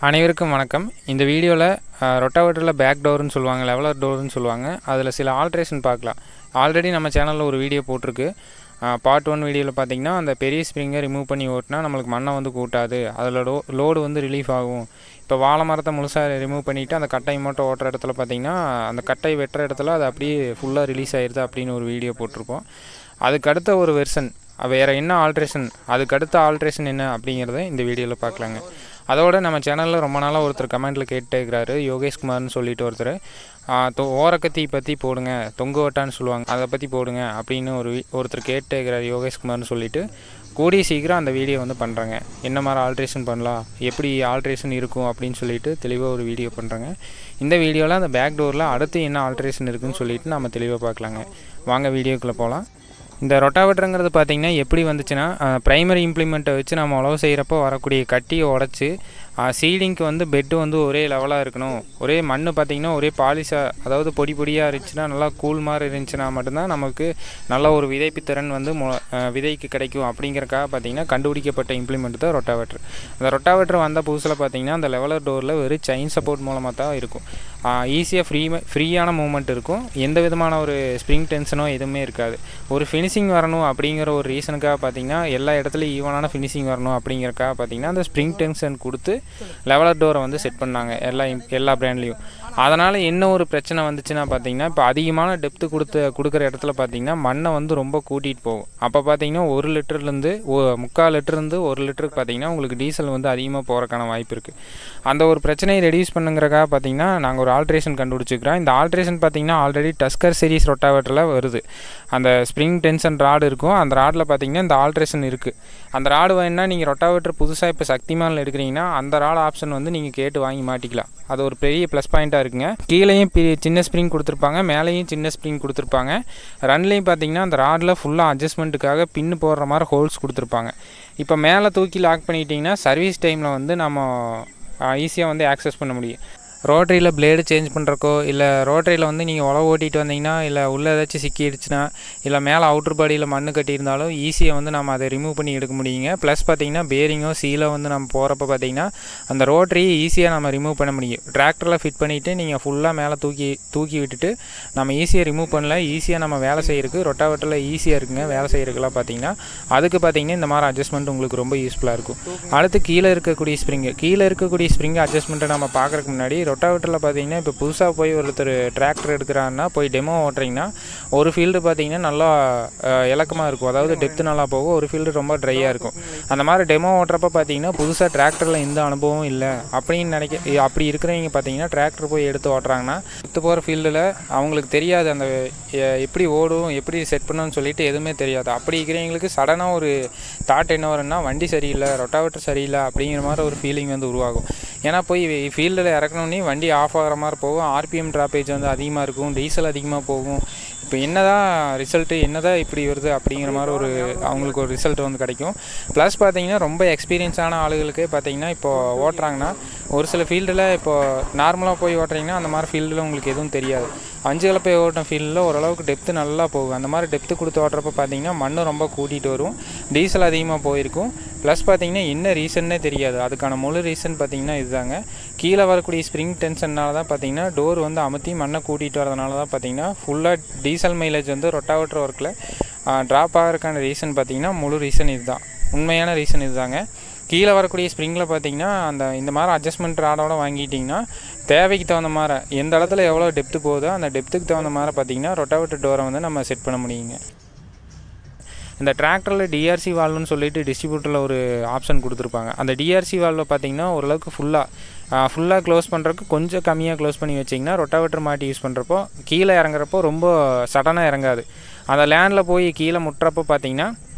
அனைவருக்கும் வணக்கம். இந்த வீடியோவில் ரொட்டாவேட்டரில் பேக் டோர்னு சொல்லுவாங்க, லெவலர் டோர்னு சொல்லுவாங்க. அதில் சில ஆல்ட்ரேஷன் பார்க்கலாம். ஆல்ரெடி நம்ம சேனலில் ஒரு வீடியோ போட்டிருக்கு. பார்ட் 1 வீடியோவில் பார்த்திங்கன்னா அந்த பெரிய ஸ்ப்ரிங்கை ரிமூவ் பண்ணி ஓட்டினா நம்மளுக்கு மண்ணை வந்து கூட்டாது, அதில் லோடு வந்து ரிலீஃப் ஆகும். இப்போ வாழை மரத்தை முழுசாக ரிமூவ் பண்ணிவிட்டு அந்த கட்டை மட்டும் ஓட்டுற இடத்துல பார்த்திங்கன்னா அந்த கட்டை வெட்டுற இடத்துல அது அப்படியே ஃபுல்லாக ரிலீஸ் ஆகிடுது அப்படின்னு ஒரு வீடியோ போட்டிருப்போம். அதுக்கடுத்த ஒரு வெர்ஷன் வேறு என்ன ஆல்ட்ரேஷன், அதுக்கடுத்த ஆல்ட்ரேஷன் என்ன அப்படிங்கிறத இந்த வீடியோவில் பார்க்கலாங்க. அதோடு நம்ம சேனலில் ரொம்ப நாளாக ஒருத்தர் கமெண்ட்டில் கேட்டுட்டே இருக்கிறாரு, யோகேஷ்குமார்னு சொல்லிட்டு ஒருத்தர், ஓரக்கத்தி பற்றி போடுங்க, தொங்கு வட்டான்னு சொல்லுவாங்க, அதை பற்றி போடுங்க அப்படின்னு ஒருத்தர் கேட்டுட்டே இருக்கிறார் யோகேஷ்குமார்னு சொல்லிட்டு. கூடிய சீக்கிரம் அந்த வீடியோ வந்து பண்ணுறேங்க. என்ன மாதிரி ஆல்ட்ரேஷன் பண்ணலாம், எப்படி ஆல்ட்ரேஷன் இருக்கும் அப்படின்னு சொல்லிட்டு தெளிவாக ஒரு வீடியோ பண்ணுறேங்க. இந்த வீடியோவில் அந்த பேக் டோரில் அடுத்து என்ன ஆல்ட்ரேஷன் இருக்குதுன்னு சொல்லிட்டு நம்ம தெளிவாக பார்க்கலாங்க. வாங்க வீடியோக்குள்ளே போகலாம். இந்த ரொட்டாவேட்டருங்கிறது பார்த்திங்கன்னா எப்படி வந்துச்சுன்னா, ப்ரைமரி இம்ப்ளிமெண்ட்டை வச்சு நம்ம உழவு செய்கிறப்போ வரக்கூடிய கட்டியை உடச்சி சீடிங்க்கு வந்து பெட்டு வந்து ஒரே லெவலாக இருக்கணும், ஒரே மண் பார்த்திங்கன்னா ஒரே பாலிஷாக, அதாவது பொடி பொடியாக இருந்துச்சுன்னா, நல்லா கூழ் மாதிரி இருந்துச்சுன்னா மட்டும்தான் நமக்கு நல்ல ஒரு விதைப்பு திறன் வந்து விதைக்கு கிடைக்கும். அப்படிங்கிறக்காக பார்த்திங்கன்னா கண்டுபிடிக்கப்பட்ட இம்ப்ளிமெண்ட் தான் ரொட்டாவேட்டர். அந்த ரொட்டாவேட்டர் வந்த புதுசில் பார்த்திங்கன்னா அந்த லெவலர் டோரில் வெறும் செயின் சப்போர்ட் மூலமாக தான் இருக்கும். ஈஸியாக ஃப்ரீயான மூவ்மெண்ட் இருக்கும். எந்த விதமான ஒரு ஸ்ப்ரிங் டென்ஷனோ எதுவுமே இருக்காது. ஒரு ஃபினிஷிங் வரணும் அப்படிங்கிற ஒரு ரீசனுக்காக பார்த்திங்கன்னா, எல்லா இடத்துலையும் ஈவனான ஃபினிஷிங் வரணும் அப்படிங்கிறக்காக பார்த்திங்கன்னா அந்த ஸ்ப்ரிங் டென்ஷன் கொடுத்து லெவலர் டோரை வந்து செட் பண்ணாங்க எல்லா பிராண்ட்லேயும். அதனால் என்ன ஒரு பிரச்சனை வந்துச்சுன்னா பார்த்திங்கன்னா, இப்போ அதிகமான டெப்த்து கொடுக்குற இடத்துல பார்த்திங்கன்னா மண்ணை வந்து ரொம்ப கூட்டிகிட்டு போகும். அப்போ பார்த்திங்கன்னா 1 லிட்டர்லேருந்து 3/4 லிட்டர்லேருந்து 1 லிட்டருக்கு பார்த்திங்கன்னா உங்களுக்கு டீசல் வந்து அதிகமாக போகிறக்கான வாய்ப்பு இருக்குது. அந்த ஒரு பிரச்சனையை ரெடியூஸ் பண்ணுங்கிறக்காக பார்த்திங்கன்னா நாங்கள் ஒரு ஆல்ட்ரேஷன் கண்டுபிடிச்சிக்கிறோம். இந்த ஆல்ட்ரேஷன் பார்த்திங்கன்னா ஆல்ரெடி டஸ்கர் சீரிஸ் ரொட்டாவேட்டரில் வருது. அந்த ஸ்ப்ரிங் டென்ஷன் ராடு இருக்கும். அந்த ராடில் பார்த்திங்கன்னா இந்த ஆல்ட்ரேஷன் இருக்குது. அந்த ராடு வேணுன்னா நீங்கள் ரொட்டாவேட்டர் புதுசாக இப்போ சக்திமானில் எடுக்கிறீங்கன்னா அந்த ராடு ஆப்ஷன் வந்து நீங்கள் கேட்டு வாங்கி மாட்டிக்கலாம். அது ஒரு பெரிய ப்ளஸ் பாயிண்ட்டாக இருக்குங்க. கீழேயும் சின்ன ஸ்ப்ரிங் கொடுத்துருப்பாங்க, மேலேயும் சின்ன ஸ்ப்ரிங் கொடுத்துருப்பாங்க. ரன்லேயும் பார்த்திங்கன்னா அந்த ராடில் ஃபுல்லாக அட்ஜஸ்ட்மெண்ட்டுக்காக பின்னு போடுற மாதிரி ஹோல்ஸ் கொடுத்துருப்பாங்க. இப்போ மேலே தூக்கி லாக் பண்ணிட்டீங்கன்னா சர்வீஸ் டைமில் வந்து நம்ம ஈஸியாக வந்து ஆக்சஸ் பண்ண முடியும். ரோட்டரியில் பிளேடு சேஞ்ச் பண்ணுறக்கோ, இல்லை ரோட்டரியில் வந்து நீங்கள் உழவு ஓட்டிகிட்டு வந்தீங்கன்னா, இல்லை உள்ளே ஏதாச்சும் சிக்கிடுச்சுன்னா, இல்லை மேலே அவுட்ரு பாடியில் மண் கட்டியிருந்தாலும் ஈஸியாக வந்து நம்ம அதை ரிமூவ் பண்ணி எடுக்க முடியுங்க. ப்ளஸ் பார்த்திங்கன்னா பேரிங்கோ சீலோ வந்து நம்ம போகிறப்ப பார்த்திங்கன்னா அந்த ரோட்டரியை ஈஸியாக நம்ம ரிமூவ் பண்ண முடியும். டிராக்டரில் ஃபிட் பண்ணிவிட்டு நீங்கள் ஃபுல்லாக மேலே தூக்கி விட்டுட்டு நம்ம ஈஸியாக ரிமூவ் பண்ணல. ஈஸியாக நம்ம வேலை செய்கிறதுக்கு ரொட்டாவேட்டரில் ஈஸியாக இருக்குங்க வேலை செய்கிறதுக்கெல்லாம் பார்த்திங்கன்னா. அதுக்கு பார்த்திங்கன்னா இந்த மாதிரி அட்ஜஸ்ட்மெண்ட் உங்களுக்கு ரொம்ப யூஸ்ஃபுல்லாக இருக்கும். அடுத்து கீழே இருக்கக்கூடிய ஸ்ப்ரிங்கு அட்ஜஸ்ட்மெண்ட்டை நம்ம பார்க்குறதுக்கு முன்னாடி, ரொட்டாவேட்டரில் பார்த்தீங்கன்னா இப்போ புதுசாக போய் ஒருத்தர் டிராக்டர் எடுக்கிறாருன்னா போய் டெமோ ஓட்டுறீங்கன்னா ஒரு ஃபீல்டு பார்த்தீங்கன்னா நல்லா இலக்கமாக இருக்கும், அதாவது டெப்த்து நல்லா போகும். ஒரு ஃபீல்டு ரொம்ப ட்ரையாக இருக்கும். அந்த மாதிரி டெமோ ஓட்டுறப்ப பார்த்தீங்கன்னா புதுசாக டிராக்டரில் எந்த அனுபவம் இல்லை அப்படி இருக்கிறவங்க பார்த்தீங்கன்னா டிராக்டர் போய் எடுத்து ஓட்டுறாங்கன்னா எடுத்து போகிற ஃபீல்டில் அவங்களுக்கு தெரியாது அந்த எப்படி ஓடும், எப்படி செட் பண்ணணும்னு சொல்லிட்டு எதுவுமே தெரியாது. அப்படி இருக்கிறவங்களுக்கு சடனாக ஒரு தாட் என்ன வரும்னா, வண்டி சரியில்லை, ரொட்டாவேட்டர் சரியில்லை அப்படிங்கிற மாதிரி ஒரு ஃபீலிங் வந்து உருவாகும். ஏன்னா போய் ஃபீல்டில் இறக்கணுன்னே வண்டி ஆஃப் ஆகிற மாதிரி போகும். ஆர்பிஎம் ட்ராப்பேஜ் வந்து அதிகமாக இருக்கும், டீசல் அதிகமாக போகும். இப்போ என்னதான் ரிசல்ட்டு, என்னதான் இப்படி வருது அப்படிங்கிற மாதிரி அவங்களுக்கு ஒரு ரிசல்ட் வந்து கிடைக்கும். ப்ளஸ் பார்த்திங்கன்னா ரொம்ப எக்ஸ்பீரியன்ஸான ஆளுகளுக்கு பார்த்திங்கன்னா இப்போது ஓட்டுறாங்கன்னா ஒரு சில ஃபீல்டில் இப்போது நார்மலாக போய் ஓட்டுறீங்கன்னா அந்த மாதிரி ஃபீல்டில் உங்களுக்கு எதுவும் தெரியாது. 5 கலப்பை ஓட்டின ஃபீல்டில் ஓரளவுக்கு டெப்த்து நல்லா போகும். அந்த மாதிரி டெப்த்து கொடுத்து ஓட்டுறப்ப பார்த்திங்கன்னா மண் ரொம்ப கூட்டிகிட்டு வரும், டீசல் அதிகமாக போயிருக்கும். ப்ளஸ் பார்த்திங்கன்னா என்ன ரீசன்னே தெரியாது. அதுக்கான முழு ரீசன் பார்த்திங்கன்னா இதுதாங்க. கீழே வரக்கூடிய ஸ்ப்ரிங் டென்ஷன்னால தான் பார்த்திங்கன்னா டோர் வந்து அமுத்தி மண்ணை கூட்டிகிட்டு வரதுனால தான் பார்த்திங்கன்னா ஃபுல்லாக டீசல் மைலேஜ் வந்து ரொட்டாவேட்டர் ஒர்க்கில் ட்ராப் ஆகிறதுக்கான ரீசன் பார்த்திங்கன்னா முழு ரீசன் இதுதான், உண்மையான ரீசன் இதுதாங்க. கீழே வரக்கூடிய ஸ்ப்ரிங்கில் பார்த்திங்கன்னா இந்த மாதிரி அட்ஜஸ்ட்மெண்ட் ராடோட வாங்கிட்டிங்கன்னா தேவைக்கு தகுந்த மாதிரி எந்த இடத்துல எவ்வளோ டெப்த்து போகுதோ அந்த டெப்த்துக்கு தகுந்த மாதிரி பார்த்திங்கன்னா ரொட்டாவேட்டர் டோரை வந்து நம்ம செட் பண்ண முடியுங்க. இந்த டிராக்டரில் டிஆர்சி வால்வுன்னு சொல்லிட்டு டிஸ்ட்ரிபியூட்டரில் ஒரு ஆப்ஷன் கொடுத்துருப்பாங்க. அந்த டிஆர்சி வால்வை பார்த்திங்கன்னா ஓரளவுக்கு ஃபுல்லாக க்ளோஸ் பண்ணுறதுக்கு கொஞ்சம் கம்மியாக க்ளோஸ் பண்ணி வச்சிங்கன்னா ரொட்டாவேட்டர் மாட்டி யூஸ் பண்ணுறப்போ கீழே இறங்குறப்போ ரொம்ப சடனாக இறங்காது. அந்த லேண்டில் போய் கீழே முட்டுறப்போ பார்த்திங்கன்னா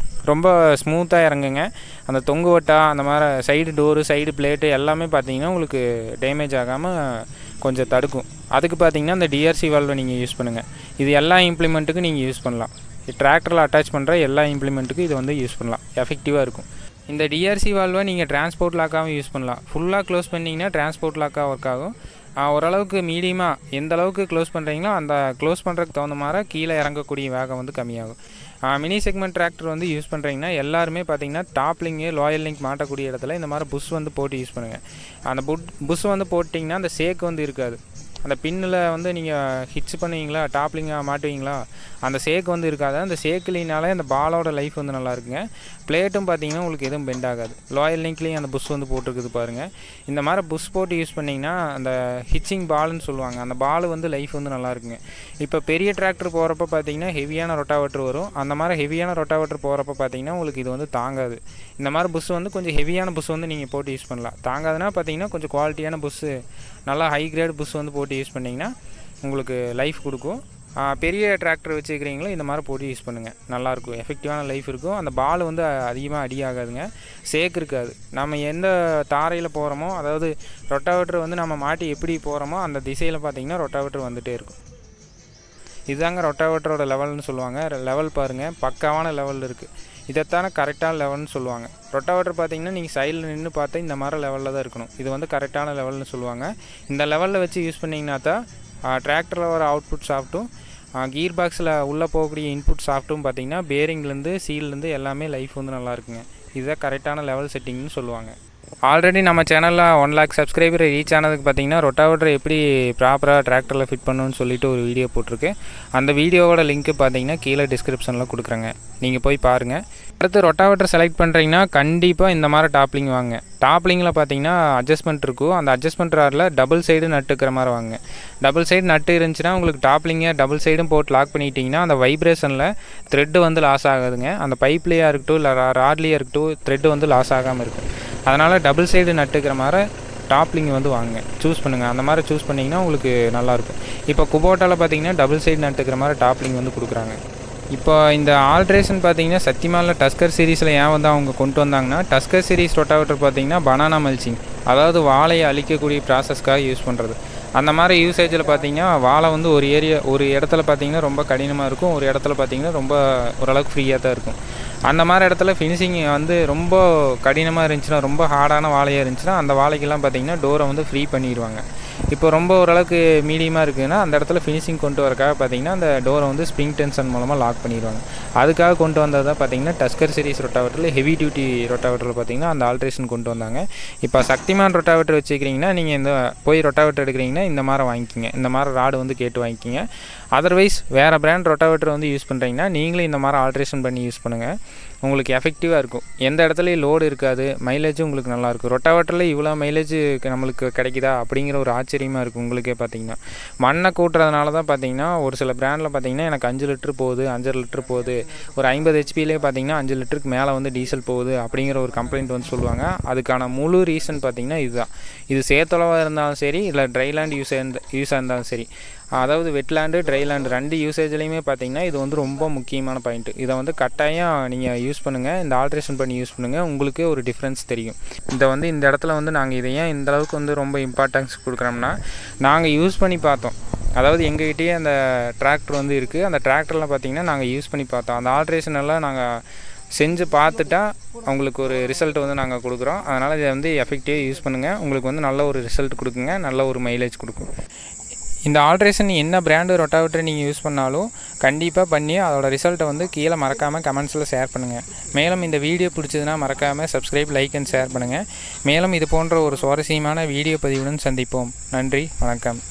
ரொம்ப ஸ்மூத்தாக இறங்குங்க. அந்த தொங்கு வட்டா அந்த மாதிரி சைடு டோரு சைடு பிளேட்டு எல்லாமே பார்த்திங்கன்னா உங்களுக்கு டேமேஜ் ஆகாமல் கொஞ்சம் தடுக்கும். அதுக்கு பார்த்திங்கன்னா அந்த டிஆர்சி வால்வை நீங்கள் யூஸ் பண்ணுங்கள். இது எல்லா இம்ப்ளிமெண்ட்டுக்கும் நீங்கள் யூஸ் பண்ணலாம். டிராக்டரில் அட்டாச் பண்ணுற எல்லா இம்ப்ளிமெண்ட்டுக்கும் இது வந்து யூஸ் பண்ணலாம், எஃபெக்டிவாக இருக்கும். இந்த டிஆர்சி வால்வை நீங்கள் டிரான்ஸ்போர்ட் லாக்காகவும் யூஸ் பண்ணலாம். ஃபுல்லாக க்ளோஸ் பண்ணிங்கன்னா டிரான்ஸ்போர்ட் லாக்காக ஒர்க் ஆகும். ஓரளவுக்கு மீடியமாக எந்த அளவுக்கு க்ளோஸ் பண்ணுறீங்களோ அந்த க்ளோஸ் பண்ணுறதுக்கு தகுந்த மாதிரி கீழே இறங்கக்கூடிய வேகம் வந்து கம்மியாகும். மினி செக்மெண்ட் டிராக்டர் வந்து யூஸ் பண்ணுறீங்கன்னா எல்லாருமே பார்த்தீங்கன்னா டாப் லிங்கு லோயர் லிங்க் மாட்டக்கூடிய இடத்துல இந்த மாதிரி புஷ் வந்து போட்டு யூஸ் பண்ணுங்கள். அந்த புஷ் வந்து போட்டிங்கன்னா அந்த சேக்கு வந்து இருக்காது. அந்த பின்னில் வந்து நீங்கள் ஹிட்ச் பண்ணுவீங்களா, டாப்லிங்காக மாட்டுவீங்களா, அந்த சேக்கு வந்து இருக்காது. அந்த சேக்குலினாலே அந்த பாலோட லைஃப் வந்து நல்லா இருக்குங்க. பிளேட்டும் பார்த்தீங்கன்னா உங்களுக்கு எதுவும் பெண்ட் ஆகாது. லோயர் லிங்க்லேயும் அந்த புஷ் வந்து போட்டிருக்குது பாருங்கள். இந்த மாதிரி புஷ் போட்டு யூஸ் பண்ணிங்கன்னா அந்த ஹிச்சிங் பால்னு சொல்லுவாங்க, அந்த பால் வந்து லைஃப் வந்து நல்லா இருக்குங்க. இப்போ பெரிய டிராக்டர் போகிறப்ப பார்த்தீங்கன்னா ஹெவியான ரொட்டாவேட்டர் வரும். அந்த மாதிரி ஹெவியான ரொட்டாவேட்டர் போகிறப்ப பார்த்தீங்கன்னா உங்களுக்கு இது வந்து தாங்காது. இந்த மாதிரி புஷ் வந்து கொஞ்சம் ஹெவியான புஷ் வந்து நீங்கள் போட்டு யூஸ் பண்ணலாம். தாங்காதுன்னா பார்த்தீங்கன்னா கொஞ்சம் குவாலிட்டியான புஷ்ஷு, நல்லா ஹை கிரேட் புஷ் வந்து போட்டு யூஸ் பண்ணிங்கன்னா உங்களுக்கு லைஃப் கொடுக்கும். பெரிய டிராக்டர் வச்சுக்கிறீங்களோ இந்த மாதிரி போட்டு யூஸ் பண்ணுங்கள், நல்லாயிருக்கும், எஃபெக்டிவான லைஃப் இருக்கும். அந்த பால் வந்து அதிகமாக அடி ஆகாதுங்க, சேக்கு இருக்காது. நம்ம எந்த தாரையில் போகிறோமோ, அதாவது ரொட்டாவேட்டர் வந்து நம்ம மாட்டி எப்படி போகிறோமோ அந்த திசையில் பார்த்திங்கன்னா ரொட்டாவேட்டர் வந்துகிட்டே இருக்கும். இதுதாங்க ரொட்டாவேட்டரோட லெவல்னு சொல்லுவாங்க. லெவல் பாருங்கள், பக்காவான லெவல் இருக்குது. இதைத்தானே கரெக்டான லெவல்னு சொல்லுவாங்க. ரொட்டாவேட்டர் பார்த்தீங்கன்னா நீங்கள் சைடில் நின்று பார்த்தா இந்த மாதிரி லெவலில் தான் இருக்கணும். இது வந்து கரெக்டான லெவல்னு சொல்லுவாங்க. இந்த லெவலில் வச்சு யூஸ் பண்ணிங்கன்னா தான் டிராக்டரில் வர அவுட்புட் சாஃப்ட்டும் கீர் பாக்ஸில் உள்ளே போகக்கூடிய இன்புட் சாஃப்ட்டும் பார்த்தீங்கன்னா பேரிங்லேருந்து சீல்லேருந்து எல்லாமே லைஃப் வந்து நல்லா இருக்குங்க. இதுதான் கரெக்டான லெவல் செட்டிங்னு சொல்லுவாங்க. ஆல்ரெடி நம்ம சேனலில் 1 lakh சப்ஸ்கிரைபர் ரீச் ஆனதுக்கு பார்த்தீங்கன்னா ரொட்டாவேட்டர் எப்படி ப்ராப்பராக டிராக்டரில் ஃபிட் பண்ணணும்னு சொல்லிட்டு ஒரு வீடியோ போட்டிருக்கு. அந்த வீடியோவோட லிங்க்கு பார்த்தீங்கன்னா கீழே டிஸ்கிரிப்ஷனில் கொடுக்குறேங்க, நீங்கள் போய் பாருங்கள். அடுத்து ரொட்டாவேட்டர் செலக்ட் பண்ணுறீங்கன்னா கண்டிப்பாக இந்த மாதிரி டாப்லிங் வாங்க. டாப்லிங்கில் பார்த்தீங்கன்னா அட்ஜஸ்ட்மெண்ட் இருக்கும். அந்த அட்ஜஸ்ட்மெண்ட் ராடில் டபுள் சைடு நட்டுக்கிற மாதிரி வாங்க. டபுள் சைடு நட்டு இருந்துச்சுன்னா உங்களுக்கு டாப்லிங்கை டபுள் சைடும் போட்டு லாக் பண்ணிட்டீங்கன்னா அந்த வைப்ரேஷனில் த்ரெட்டு வந்து லாஸ் ஆகாதுங்க. அந்த பைப்லேயே இருக்கட்டும் இல்லை ராட்லேயே இருக்கட்டும் த்ரெட்டு வந்து லாஸ் ஆகாமல் இருக்கும். அதனால் டபுள் சைடு நட்டுக்கிற மாதிரி டாப்லிங் வந்து வாங்க, சூஸ் பண்ணுங்கள். அந்த மாதிரி சூஸ் பண்ணிங்கன்னா உங்களுக்கு நல்லாயிருக்கும். இப்போ குபோட்டாவில் பார்த்தீங்கன்னா டபுள் சைடு நட்டுக்கிற மாதிரி டாப்லிங் வந்து கொடுக்குறாங்க. இப்போ இந்த ஆல்ட்ரேஷன் பார்த்தீங்கன்னா சத்தியமானில் டஸ்கர் சீரீஸில் ஏன் வந்து அவங்க கொண்டு வந்தாங்கன்னா, டஸ்கர் சீரீஸ் ரொட்டாவேட்டர் பார்த்தீங்கன்னா பனானா மல்ச்சிங், அதாவது வாழையை அழிக்கக்கூடிய ப்ராசஸ்க்காக யூஸ் பண்ணுறது. அந்த மாதிரி யூசேஜில் பார்த்தீங்கன்னா வாழை வந்து ஒரு இடத்துல பார்த்தீங்கன்னா ரொம்ப கடினமாக இருக்கும், ஒரு இடத்துல பார்த்தீங்கன்னா ரொம்ப ஓரளவுக்கு ஃப்ரீயாக தான் இருக்கும். அந்த மாதிரி இடத்துல ஃபினிஷிங் வந்து ரொம்ப கடினமாக இருந்துச்சுன்னா, ரொம்ப ஹார்டான வாழையாக இருந்துச்சுன்னா அந்த வாழைக்கெல்லாம் பார்த்தீங்கன்னா டோரை வந்து ஃப்ரீ பண்ணிடுவாங்க. இப்போ ரொம்ப ஓரளவுக்கு மீடியமாக இருக்குதுன்னா அந்த இடத்துல ஃபினிஷிங் கொண்டு வரக்காக பார்த்தீங்கன்னா அந்த டோரை வந்து ஸ்ப்ரிங் டென்ஷன் மூலமாக லாக் பண்ணிடுவாங்க. அதுக்காக கொண்டு வந்தது தான் பார்த்தீங்கன்னா டஸ்கர் சீரிஸ் ரொட்டாவேட்டரில் ஹெவி டியூட்டி ரொட்டாவேட்டரில் பார்த்தீங்கன்னா அந்த ஆல்ட்ரேஷன் கொண்டு வந்தாங்க. இப்போ சக்திமான் ரொட்டாவேட்டர் வச்சுக்கிறீங்கன்னா நீங்கள் இந்த போய் ரொட்டாவேட்டர் எடுக்கிறீங்கன்னா இந்த மாதிரி வாங்கிக்கிங்க, இந்த மாதிரி ராடு வந்து கேட்டு வாங்கிக்கிங்க. அதர்வைஸ் வேறு பிராண்ட் ரொட்டாவேட்டர் வந்து யூஸ் பண்ணுறீங்கன்னா நீங்களே இந்த மாதிரி ஆல்ட்ரேஷன் பண்ணி யூஸ் பண்ணுங்கள், உங்களுக்கு எஃபெக்டிவாக இருக்கும். எந்த இடத்துலையும் லோடு இருக்காது, மைலேஜும் உங்களுக்கு நல்லாயிருக்கும். ரொட்டாவேட்டரில் இவ்வளோ மைலேஜ் நம்மளுக்கு கிடைக்குதா அப்படிங்கிற ஒரு ஆச்சரியமாக இருக்கும் உங்களுக்கே. பார்த்தீங்கன்னா மண்ணை கூட்டுறதுனால தான் பார்த்தீங்கன்னா ஒரு சில பிராண்டில் பார்த்தீங்கன்னா எனக்கு 5 லிட்டர் போகுது, 5.5 லிட்டர் போகுது, ஒரு 50 ஹெச்பிலே பார்த்தீங்கன்னா 5 லிட்டருக்கு மேலே வந்து டீசல் போகுது அப்படிங்கிற ஒரு கம்ப்ளைண்ட் வந்து சொல்லுவாங்க. அதுக்கான முழு ரீசன் பார்த்தீங்கன்னா இதுதான். இது சேத்தளவாக இருந்தாலும் சரி, இல்லை ட்ரைலேண்ட் யூஸாக இருந்தாலும் சரி, அதாவது வெட்லேண்டு ட்ரைலேண்டு 2 யூசேஜ்லேயுமே பார்த்தீங்கன்னா இது வந்து ரொம்ப முக்கியமான பாயிண்ட்டு. இதை வந்து கட்டாயம் நீங்கள் யூஸ் பண்ணுங்கள், இந்த ஆல்ட்ரேஷன் பண்ணி யூஸ் பண்ணுங்கள், உங்களுக்கு ஒரு டிஃப்ரென்ஸ் தெரியும். இந்த இடத்துல வந்து நாங்கள் இதை ஏன் இந்தளவுக்கு வந்து ரொம்ப இம்பார்ட்டன்ஸ் கொடுக்குறோம்னா, நாங்கள் யூஸ் பண்ணி பார்த்தோம். அதாவது எங்ககிட்டயே அந்த டிராக்டர் வந்து இருக்குது, அந்த டிராக்டரில் பார்த்தீங்கன்னா நாங்கள் யூஸ் பண்ணி பார்த்தோம். அந்த ஆல்ட்ரேஷன் எல்லாம் நாங்கள் செஞ்சு பார்த்துட்டா அவங்களுக்கு ஒரு ரிசல்ட் வந்து நாங்கள் கொடுக்குறோம். அதனால் இதை வந்து எஃபெக்டிவாக யூஸ் பண்ணுங்கள், உங்களுக்கு வந்து நல்ல ஒரு ரிசல்ட் கொடுக்குங்க, நல்ல ஒரு மைலேஜ் கொடுக்கும். இந்த ஆல்ட்ரேஷன் என்ன பிராண்டு ரொட்டாவேட்டர் நீங்கள் யூஸ் பண்ணாலும் கண்டிப்பாக பண்ணி அதோட ரிசல்ட்டை வந்து கீழே மறக்காமல் கமெண்ட்ஸில் ஷேர் பண்ணுங்கள். மேலும் இந்த வீடியோ பிடிச்சதுன்னா மறக்காமல் சப்ஸ்கிரைப், லைக் அண்ட் ஷேர் பண்ணுங்கள். மேலும் இது போன்ற ஒரு சுவாரஸ்யமான வீடியோ பதிவுடன் சந்திப்போம். நன்றி, வணக்கம்.